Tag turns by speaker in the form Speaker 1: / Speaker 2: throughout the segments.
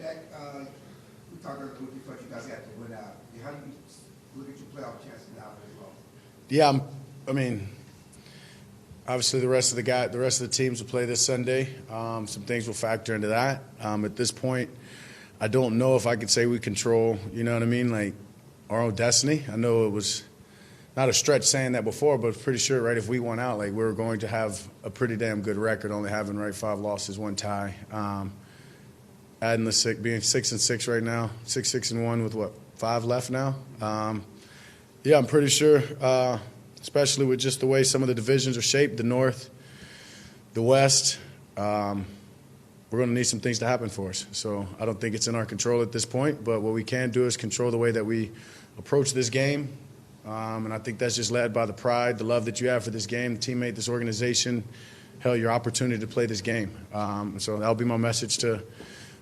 Speaker 1: Dak, we talked about the week before you guys got to win out. How do you look at your playoff chances now as well?
Speaker 2: Yeah, I mean, obviously the rest of the teams will play this Sunday. Some things will factor into that. At this point, I don't know if I could say we control, you know what I mean, like our own destiny. I know it was not a stretch saying that before, but pretty sure, right, if we won out, like we were going to have a pretty damn good record, only having, right, 5 losses, 1 tie. Adding being 6-6 right now, 6-1 with what, 5 left now? Yeah, I'm pretty sure, especially with just the way some of the divisions are shaped, the North, the West, we're going to need some things to happen for us. So I don't think it's in our control at this point, but what we can do is control the way that we approach this game. And I think that's just led by the pride, the love that you have for this game, the teammate, this organization, hell, your opportunity to play this game. So that'll be my message to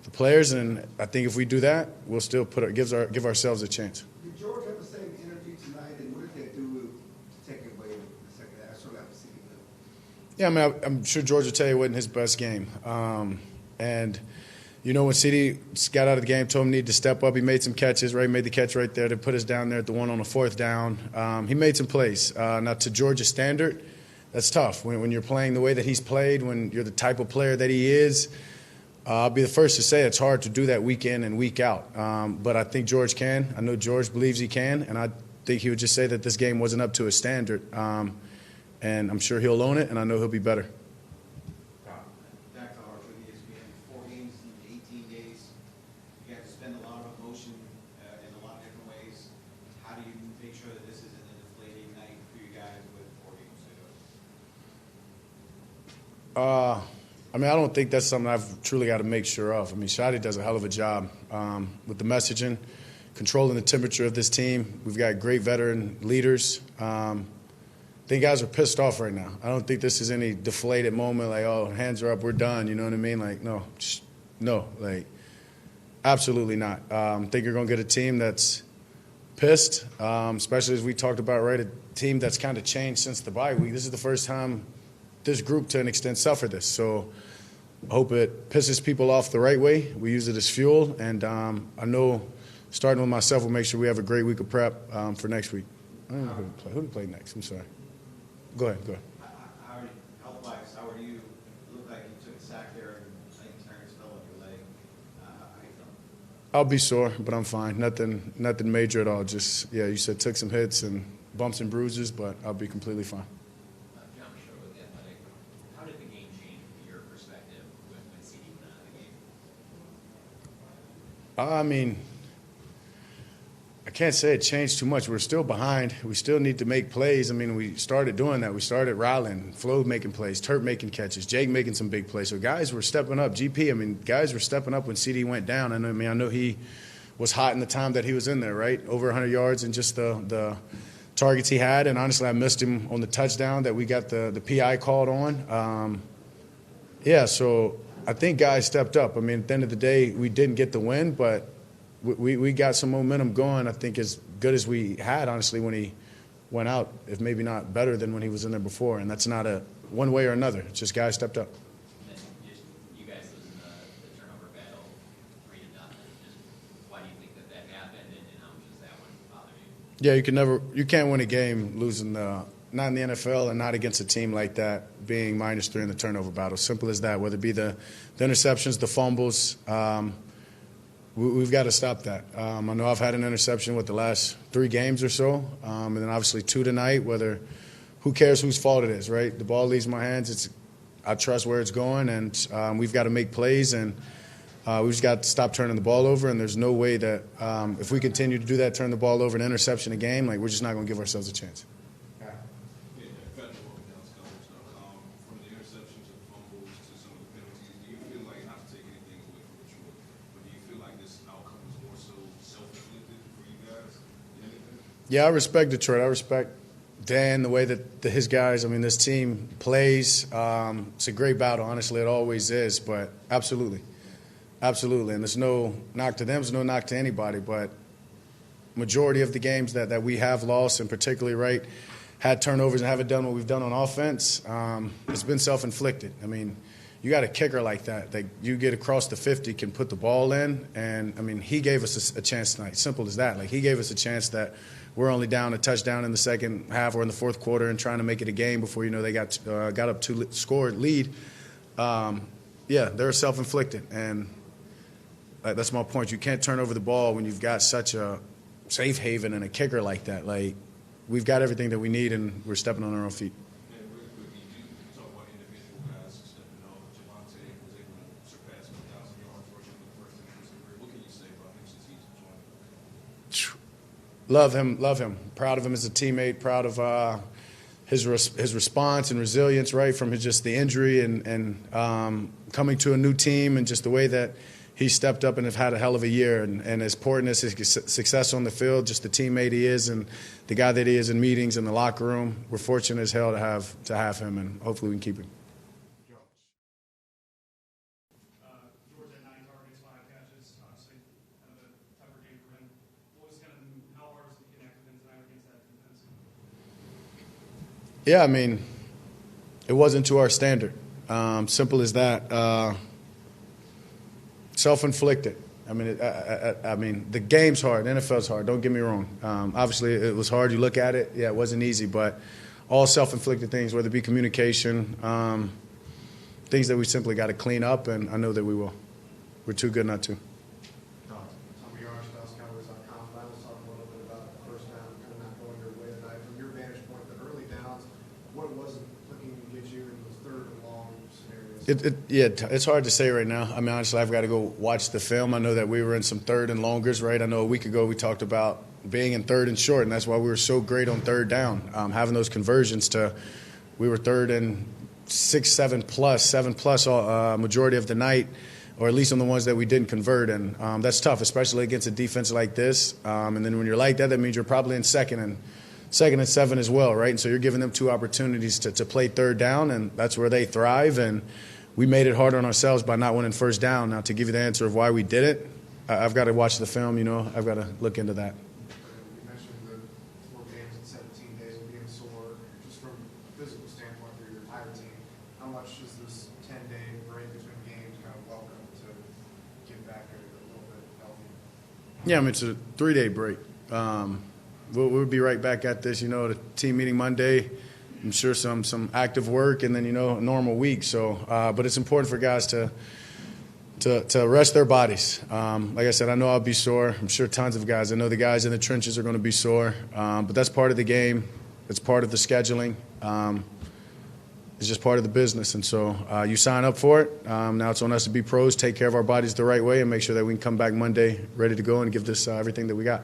Speaker 2: the players, and I think if we do that, we'll still give ourselves a chance.
Speaker 1: Did George have the same energy tonight, and what did they do to take it away in the second half? I sort of have to see it.
Speaker 2: Yeah, I mean, I'm sure George will tell you it wasn't his best game. And, you know, when CD got out of the game, told him he needed to step up, he made some catches, right? Made the catch right there to put us down there at the one on the 4th down. He made some plays. Now, to George's standard, that's tough. When you're playing the way that he's played, when you're the type of player that he is, I'll be the first to say it's hard to do that week in and week out. But I think George can. I know George believes he can, and I think he would just say that this game wasn't up to his standard. And I'm sure he'll own it, and I know he'll be better.
Speaker 3: Dak for ESPN, 4 games in 18 days. You have to spend a lot of emotion in a lot of different ways. How do you make sure that this isn't a deflating night for you guys with 4 games to go?
Speaker 2: I mean, I don't think that's something I've truly got to make sure of. I mean, Shadi does a hell of a job with the messaging, controlling the temperature of this team. We've got great veteran leaders. I think guys are pissed off right now. I don't think this is any deflated moment like, oh, hands are up, we're done. You know what I mean? Like, no, like, absolutely not. I think you're going to get a team that's pissed, especially as we talked about, right, a team that's kind of changed since the bye week. This is the first time this group, to an extent, suffered this. So I hope it pisses people off the right way. We use it as fuel, and I know, starting with myself, we'll make sure we have a great week of prep for next week. I don't know who to play next. I'm sorry. Go ahead.
Speaker 3: Health-wise, how are you? It looked like you took a sack there, and I think Terrence fell on your leg. How you feeling?
Speaker 2: I'll be sore, but I'm fine. Nothing major at all. Just, yeah, you said took some hits and bumps and bruises, but I'll be completely fine.
Speaker 4: How did the game change from your perspective when CD went out of the game?
Speaker 2: I mean, I can't say it changed too much. We're still behind. We still need to make plays. I mean, we started doing that. We started rallying, Flo making plays, Turp making catches, Jake making some big plays. So guys were stepping up. GP, I mean, guys were stepping up when CD went down. I know he was hot in the time that he was in there, right? Over 100 yards and just the targets he had. And honestly, I missed him on the touchdown that we got the PI called on. Yeah, so I think guys stepped up. I mean, at the end of the day, we didn't get the win, but we got some momentum going, I think, as good as we had, honestly, when he went out, if maybe not better than when he was in there before. And that's not a one way or another. It's just guys stepped up.
Speaker 4: And you guys losing the turnover battle 3-0. Just why do you think that happened, and how much does that one bother you?
Speaker 2: Yeah, you can't win a game losing not in the NFL and not against a team like that, being -3 in the turnover battle. Simple as that. Whether it be the interceptions, the fumbles, we've got to stop that. I know I've had an interception with the last 3 games or so, and then obviously 2 tonight. Who cares whose fault it is, right? The ball leaves my hands. I trust where it's going, and we've got to make plays, and we've just got to stop turning the ball over. And there's no way that if we continue to do that, turn the ball over, an interception a game, like we're just not going to give ourselves a chance.
Speaker 5: From the interceptions and fumbles to some of the penalties, do you feel like, not to take anything away from Detroit, but do you feel like this outcome is more so self-inflicted for you guys than anything?
Speaker 2: Yeah, I respect Detroit. I respect Dan, the way that his guys, I mean, this team plays. It's a great battle, honestly. It always is, but absolutely. And there's no knock to them. There's no knock to anybody, but majority of the games that we have lost, and particularly, right, had turnovers and haven't done what we've done on offense, it's been self-inflicted. I mean, you got a kicker like that you get across the 50, can put the ball in. And, I mean, he gave us a chance tonight. Simple as that. Like, he gave us a chance that we're only down a touchdown in the second half or in the fourth quarter and trying to make it a game before, they got up to scored lead. Yeah, they're self-inflicted. And that's my point. You can't turn over the ball when you've got such a safe haven and a kicker like that. Like, we've got everything that we need, and we're stepping on our own feet.
Speaker 5: And really quickly, you talk about individual guys stepping up. Javante was able to surpass 1,000 yards rushing for the first time in his career. What can you say about him since he's joined?
Speaker 2: Love him. Proud of him as a teammate. Proud of his response and resilience, right, from just the injury and coming to a new team, and just the way that he stepped up and have had a hell of a year. And as important as his success on the field, just the teammate he is and the guy that he is in meetings in the locker room, we're fortunate as hell to have him, and hopefully we can keep him.
Speaker 6: George had 9 targets, 5 catches. Obviously, kind of a tougher game for him. How hard was it to connect with him tonight against that defense?
Speaker 2: Yeah, I mean, it wasn't to our standard. Simple as that. Self-inflicted. I mean, the game's hard. The NFL's hard. Don't get me wrong. Obviously, it was hard. You look at it. Yeah, it wasn't easy. But all self-inflicted things, whether it be communication, things that we simply got to clean up, and I know that we will. We're too good not to.
Speaker 7: Some of your Cowboys.com, let's talk a little bit about the first down kind of not going your way tonight. From your vantage point, the early downs, what wasn't clicking to get you in those third and long scenarios?
Speaker 2: It's hard to say right now. I mean, honestly, I've got to go watch the film. I know that we were in some third and longers, right? I know a week ago we talked about being in third and short, and that's why we were so great on third down, having those conversions we were third and 6, 7 plus majority of the night, or at least on the ones that we didn't convert. And that's tough, especially against a defense like this. And then when you're like that, that means you're probably in second and 7 as well, right? And so you're giving them 2 opportunities to play third down, and that's where they thrive. And we made it hard on ourselves by not winning first down. Now, to give you the answer of why we did it, I've got to watch the film. I've got to look into that.
Speaker 7: You mentioned the 4 games in 17 days and being sore. Just from a physical standpoint for your entire team, how much is this 10-day break between games kind of welcome to get back a little bit healthy?
Speaker 2: Yeah, I mean, it's a 3-day break. We'll be right back at this. The team meeting Monday. I'm sure some active work, and then a normal week. So, but it's important for guys to rest their bodies. Like I said, I know I'll be sore. I'm sure tons of guys. I know the guys in the trenches are going to be sore. But that's part of the game. It's part of the scheduling. It's just part of the business. And so you sign up for it. Now it's on us to be pros, take care of our bodies the right way, and make sure that we can come back Monday ready to go and give this everything that we got.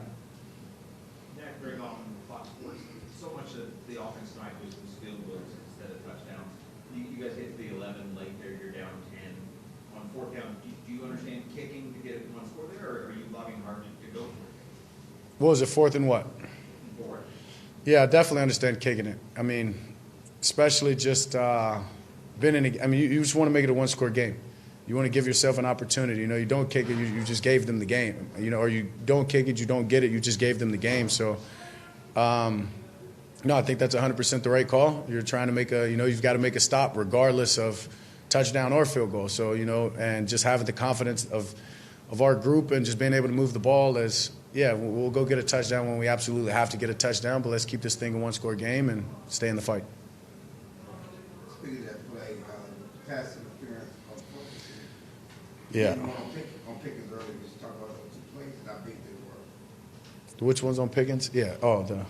Speaker 8: So much of the offense tonight was field goals instead of touchdowns. You guys get to the 11 late there, you're down 10. On 4th down, do you understand kicking to get one score there, or are you lobbing hard to go for it?
Speaker 2: What was it, 4th and what?
Speaker 8: 4.
Speaker 2: Yeah, I definitely understand kicking it. I mean, especially just been in you just want to make it a one-score game. You want to give yourself an opportunity. You don't kick it, you just gave them the game. Or you don't kick it, you don't get it, you just gave them the game. So, no, I think that's 100% the right call. You're trying to make you've got to make a stop regardless of touchdown or field goal. So, and just having the confidence of our group and just being able to move the ball we'll go get a touchdown when we absolutely have to get a touchdown, but let's keep this thing a one-score game and stay in the fight.
Speaker 1: Speaking of that play, pass interference on focus.
Speaker 2: Yeah.
Speaker 1: On Pickens earlier, we talked about those 2 plays, and I think they were.
Speaker 2: Which one's on Pickens? Yeah. Oh, the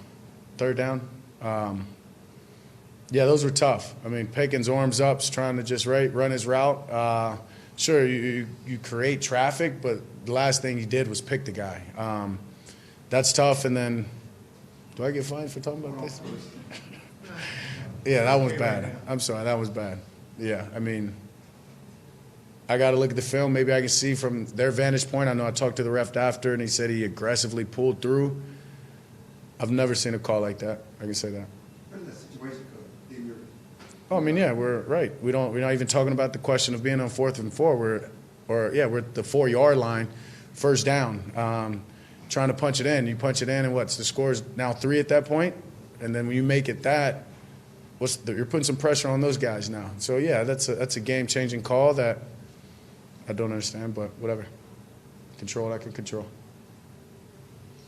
Speaker 2: third down. Yeah, those were tough. I mean, Pickens arms up, trying to just run his route. Sure, you create traffic, but the last thing he did was pick the guy. That's tough. And then, do I get fined for talking about this? Yeah, that was bad. I'm sorry, that was bad. Yeah, I mean, I got to look at the film. Maybe I can see from their vantage point. I know I talked to the ref after, and he said he aggressively pulled through. I've never seen a call like that. I can say that.
Speaker 1: What is that situation?
Speaker 2: Oh, I mean, yeah, we're right. We're not even talking about the question of being on 4th and 4. We're at the 4-yard line, first down, trying to punch it in. You punch it in, and the score is now 3 at that point. And then when you make it that, you're putting some pressure on those guys now. So yeah, that's a game-changing call that I don't understand, but whatever. Control what I can control.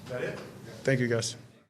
Speaker 7: Is that it?
Speaker 2: Thank you, guys.